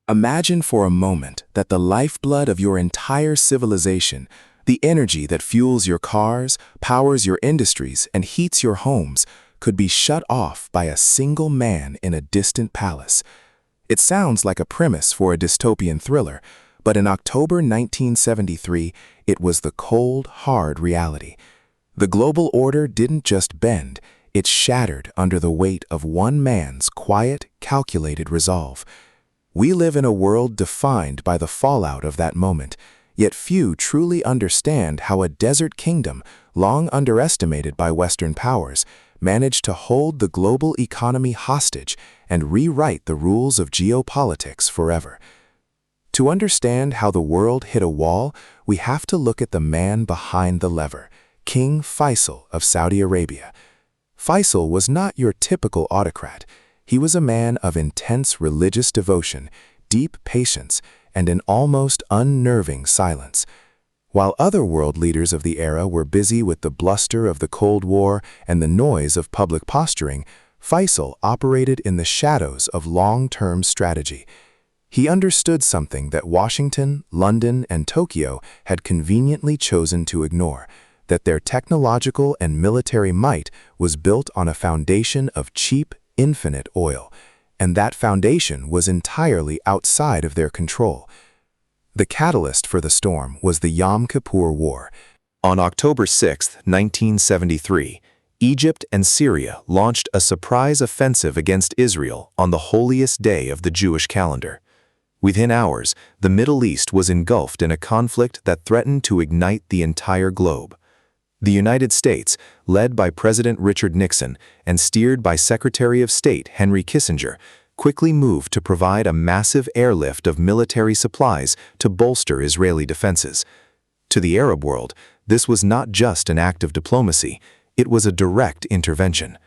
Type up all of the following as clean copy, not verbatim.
Imagine for a moment that the lifeblood of your entire civilization, the energy that fuels your cars, powers your industries, and heats your homes, could be shut off by a single man in a distant palace. It sounds like a premise for a dystopian thriller, but in October 1973, it was the cold, hard reality. The global order didn't just bend, it shattered under the weight of one man's quiet, calculated resolve. We live in a world defined by the fallout of that moment, yet few truly understand how a desert kingdom, long underestimated by Western powers, managed to hold the global economy hostage and rewrite the rules of geopolitics forever. To understand how the world hit a wall, we have to look at the man behind the lever, King Faisal of Saudi Arabia. Faisal was not your typical autocrat. He was a man of intense religious devotion, deep patience, and an almost unnerving silence. While other world leaders of the era were busy with the bluster of the Cold War and the noise of public posturing, Faisal operated in the shadows of long-term strategy. He understood something that Washington, London, and Tokyo had conveniently chosen to ignore, that their technological and military might was built on a foundation of cheap, infinite oil, and that foundation was entirely outside of their control. The catalyst for the storm was the Yom Kippur War. On October 6, 1973, Egypt and Syria launched a surprise offensive against Israel on the holiest day of the Jewish calendar. Within hours, the Middle East was engulfed in a conflict that threatened to ignite the entire globe. The United States, led by President Richard Nixon and steered by Secretary of State Henry Kissinger, quickly moved to provide a massive airlift of military supplies to bolster Israeli defenses. To the Arab world, this was not just an act of diplomacy, it was a direct intervention.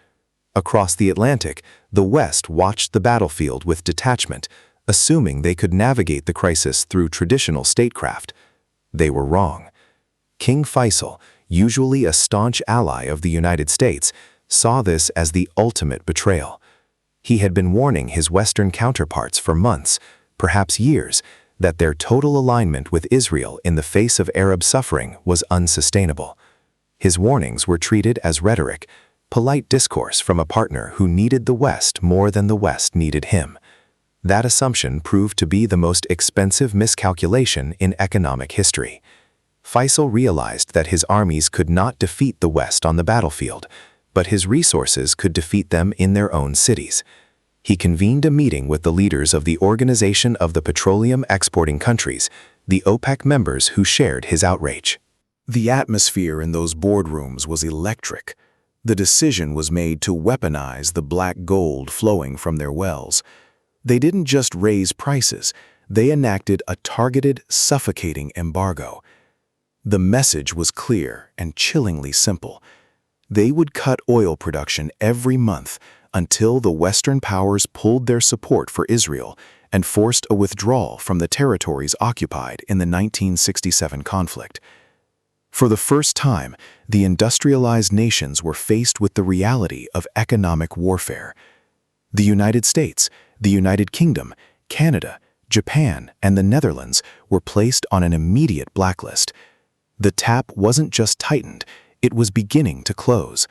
Across the Atlantic, the West watched the battlefield with detachment, assuming they could navigate the crisis through traditional statecraft. They were wrong. King Faisal, usually a staunch ally of the United States, saw this as the ultimate betrayal. He had been warning his Western counterparts for months, perhaps years, that their total alignment with Israel in the face of Arab suffering was unsustainable. His warnings were treated as rhetoric, polite discourse from a partner who needed the West more than the West needed him. That assumption proved to be the most expensive miscalculation in economic history. Faisal realized that his armies could not defeat the West on the battlefield, but his resources could defeat them in their own cities. He convened a meeting with the leaders of the Organization of the Petroleum Exporting Countries, the OPEC members who shared his outrage. The atmosphere in those boardrooms was electric. The decision was made to weaponize the black gold flowing from their wells. They didn't just raise prices, they enacted a targeted, suffocating embargo. The message was clear and chillingly simple. They would cut oil production every month until the Western powers pulled their support for Israel and forced a withdrawal from the territories occupied in the 1967 conflict. For the first time, the industrialized nations were faced with the reality of economic warfare. The United States, the United Kingdom, Canada, Japan, and the Netherlands were placed on an immediate blacklist. The tap wasn't just tightened, it was beginning to close.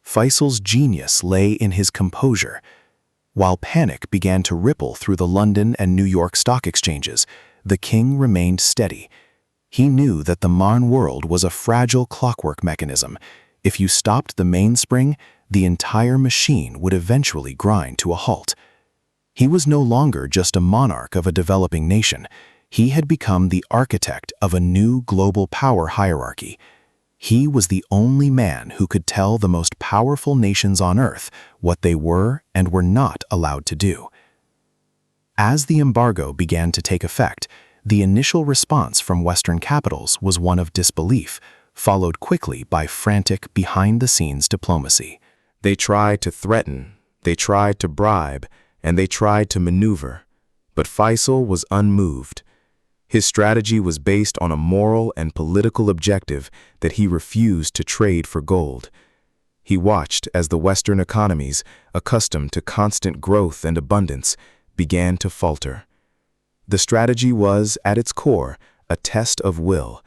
Faisal's genius lay in his composure. While panic began to ripple through the London and New York stock exchanges, the king remained steady. He knew that the modern world was a fragile clockwork mechanism. If you stopped the mainspring, the entire machine would eventually grind to a halt. He was no longer just a monarch of a developing nation. He had become the architect of a new global power hierarchy. He was the only man who could tell the most powerful nations on Earth what they were and were not allowed to do. As the embargo began to take effect, the initial response from Western capitals was one of disbelief, followed quickly by frantic behind-the-scenes diplomacy. They tried to threaten, they tried to bribe, and they tried to maneuver, but Faisal was unmoved. His strategy was based on a moral and political objective that he refused to trade for gold. He watched as the Western economies, accustomed to constant growth and abundance, began to falter. The strategy was, at its core, a test of will.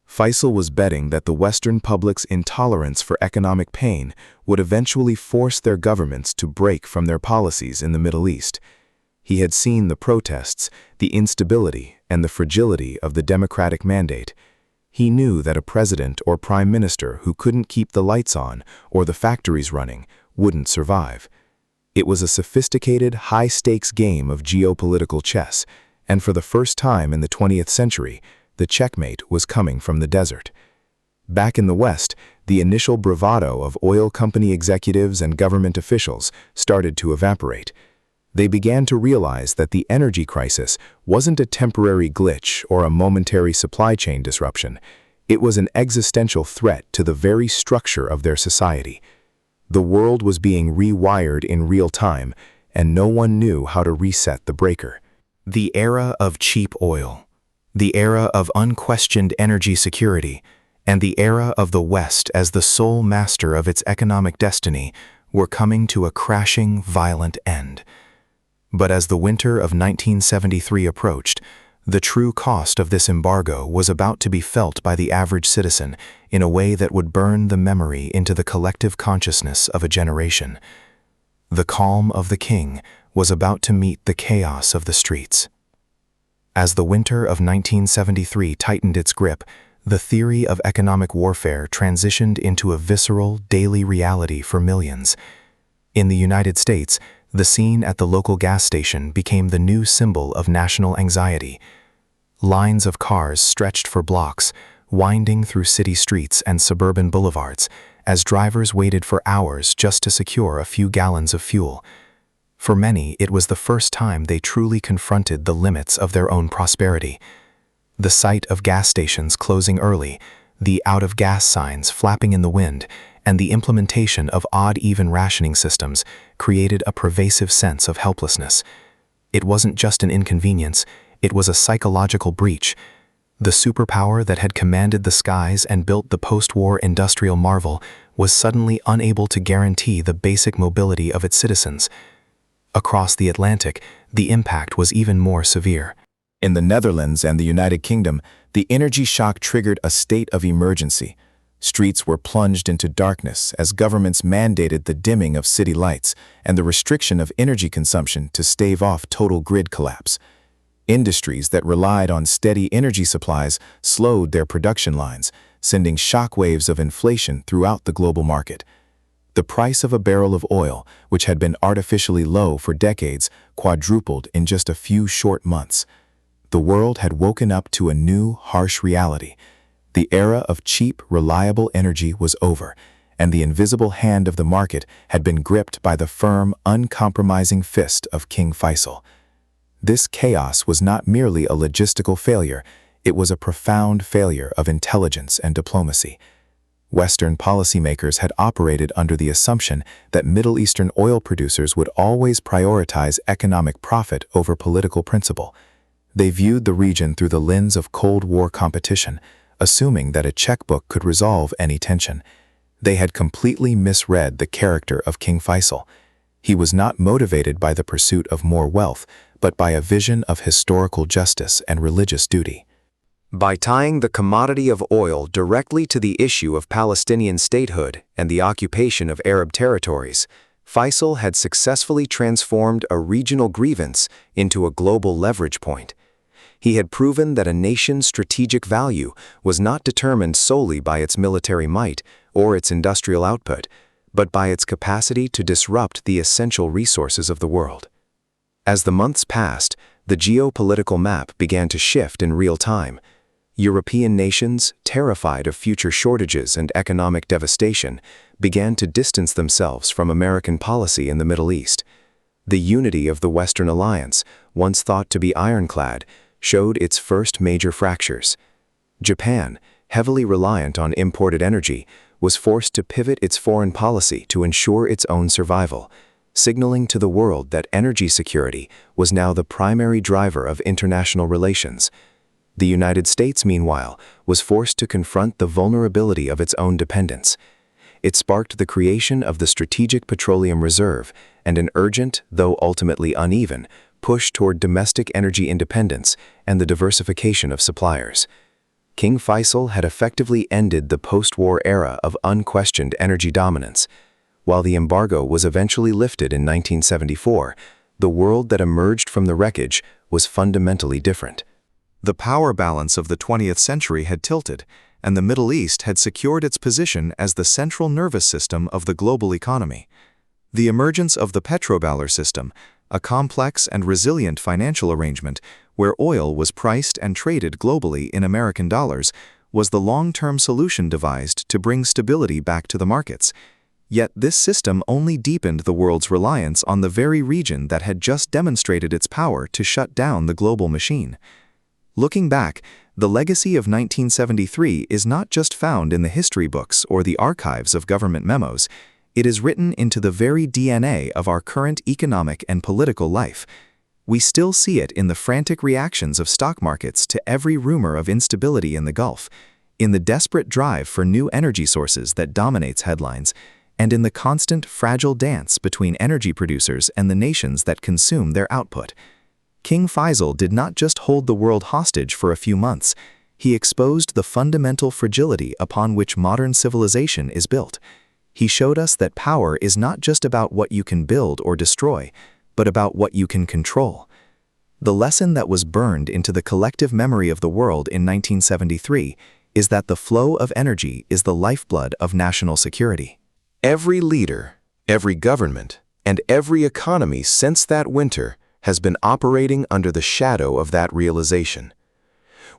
Faisal was betting that the Western public's intolerance for economic pain would eventually force their governments to break from their policies in the Middle East. He had seen the protests, the instability, and the fragility of the democratic mandate. He knew that a president or prime minister who couldn't keep the lights on or the factories running wouldn't survive. It was a sophisticated, high-stakes game of geopolitical chess, and for the first time in the 20th century, the checkmate was coming from the desert. Back in the West, the initial bravado of oil company executives and government officials started to evaporate. They began to realize that the energy crisis wasn't a temporary glitch or a momentary supply chain disruption. It was an existential threat to the very structure of their society. The world was being rewired in real time, and no one knew how to reset the breaker. The era of cheap oil, the era of unquestioned energy security, and the era of the West as the sole master of its economic destiny were coming to a crashing, violent end. But as the winter of 1973 approached, the true cost of this embargo was about to be felt by the average citizen in a way that would burn the memory into the collective consciousness of a generation. The calm of the king was about to meet the chaos of the streets. As the winter of 1973 tightened its grip, the theory of economic warfare transitioned into a visceral, daily reality for millions. In the United States, the scene at the local gas station became the new symbol of national anxiety. Lines of cars stretched for blocks, winding through city streets and suburban boulevards, as drivers waited for hours just to secure a few gallons of fuel. For many, it was the first time they truly confronted the limits of their own prosperity. The sight of gas stations closing early, the out-of-gas signs flapping in the wind, and the implementation of odd-even rationing systems created a pervasive sense of helplessness. It wasn't just an inconvenience, it was a psychological breach. The superpower that had commanded the skies and built the post-war industrial marvel was suddenly unable to guarantee the basic mobility of its citizens. Across the Atlantic, the impact was even more severe. In the Netherlands and the United Kingdom, the energy shock triggered a state of emergency. Streets were plunged into darkness as governments mandated the dimming of city lights and the restriction of energy consumption to stave off total grid collapse. Industries that relied on steady energy supplies slowed their production lines, sending shockwaves of inflation throughout the global market. The price of a barrel of oil, which had been artificially low for decades, quadrupled in just a few short months. The world had woken up to a new, harsh reality. The era of cheap, reliable energy was over, and the invisible hand of the market had been gripped by the firm, uncompromising fist of King Faisal. This chaos was not merely a logistical failure, it was a profound failure of intelligence and diplomacy. Western policymakers had operated under the assumption that Middle Eastern oil producers would always prioritize economic profit over political principle. They viewed the region through the lens of Cold War competition, assuming that a checkbook could resolve any tension. They had completely misread the character of King Faisal. He was not motivated by the pursuit of more wealth, but by a vision of historical justice and religious duty. By tying the commodity of oil directly to the issue of Palestinian statehood and the occupation of Arab territories, Faisal had successfully transformed a regional grievance into a global leverage point. He had proven that a nation's strategic value was not determined solely by its military might or its industrial output, but by its capacity to disrupt the essential resources of the world. As the months passed, the geopolitical map began to shift in real time. European nations, terrified of future shortages and economic devastation, began to distance themselves from American policy in the Middle East. The unity of the Western alliance, once thought to be ironclad, showed its first major fractures. Japan, heavily reliant on imported energy, was forced to pivot its foreign policy to ensure its own survival, signaling to the world that energy security was now the primary driver of international relations. The United States, meanwhile, was forced to confront the vulnerability of its own dependence. It sparked the creation of the Strategic Petroleum Reserve and an urgent, though ultimately uneven, push toward domestic energy independence and the diversification of suppliers. King Faisal had effectively ended the post-war era of unquestioned energy dominance. While the embargo was eventually lifted in 1974, the world that emerged from the wreckage was fundamentally different. The power balance of the 20th century had tilted, and the Middle East had secured its position as the central nervous system of the global economy. The emergence of the petrodollar system, a complex and resilient financial arrangement where oil was priced and traded globally in American dollars, was the long-term solution devised to bring stability back to the markets. Yet this system only deepened the world's reliance on the very region that had just demonstrated its power to shut down the global machine. Looking back, the legacy of 1973 is not just found in the history books or the archives of government memos. It is written into the very DNA of our current economic and political life. We still see it in the frantic reactions of stock markets to every rumor of instability in the Gulf, in the desperate drive for new energy sources that dominates headlines, and in the constant, fragile dance between energy producers and the nations that consume their output. King Faisal did not just hold the world hostage for a few months. He exposed the fundamental fragility upon which modern civilization is built. He showed us that power is not just about what you can build or destroy, but about what you can control. The lesson that was burned into the collective memory of the world in 1973 is that the flow of energy is the lifeblood of national security. Every leader, every government, and every economy since that winter has been operating under the shadow of that realization.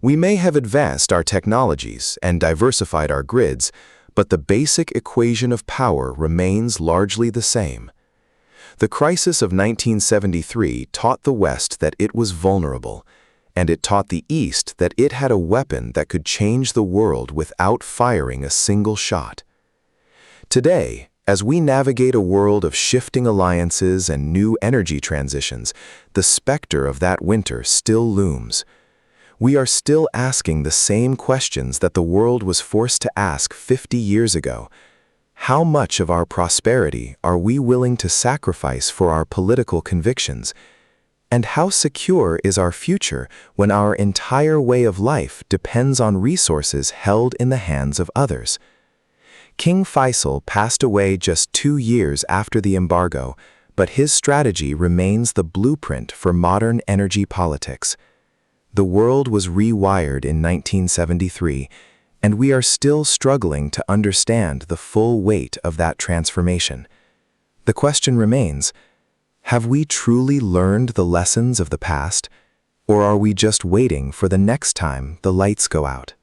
We may have advanced our technologies and diversified our grids, but the basic equation of power remains largely the same. The crisis of 1973 taught the West that it was vulnerable, and it taught the East that it had a weapon that could change the world without firing a single shot. Today, as we navigate a world of shifting alliances and new energy transitions, the specter of that winter still looms. We are still asking the same questions that the world was forced to ask 50 years ago. How much of our prosperity are we willing to sacrifice for our political convictions? And how secure is our future when our entire way of life depends on resources held in the hands of others? King Faisal passed away just 2 years after the embargo, but his strategy remains the blueprint for modern energy politics. The world was rewired in 1973, and we are still struggling to understand the full weight of that transformation. The question remains, have we truly learned the lessons of the past, or are we just waiting for the next time the lights go out?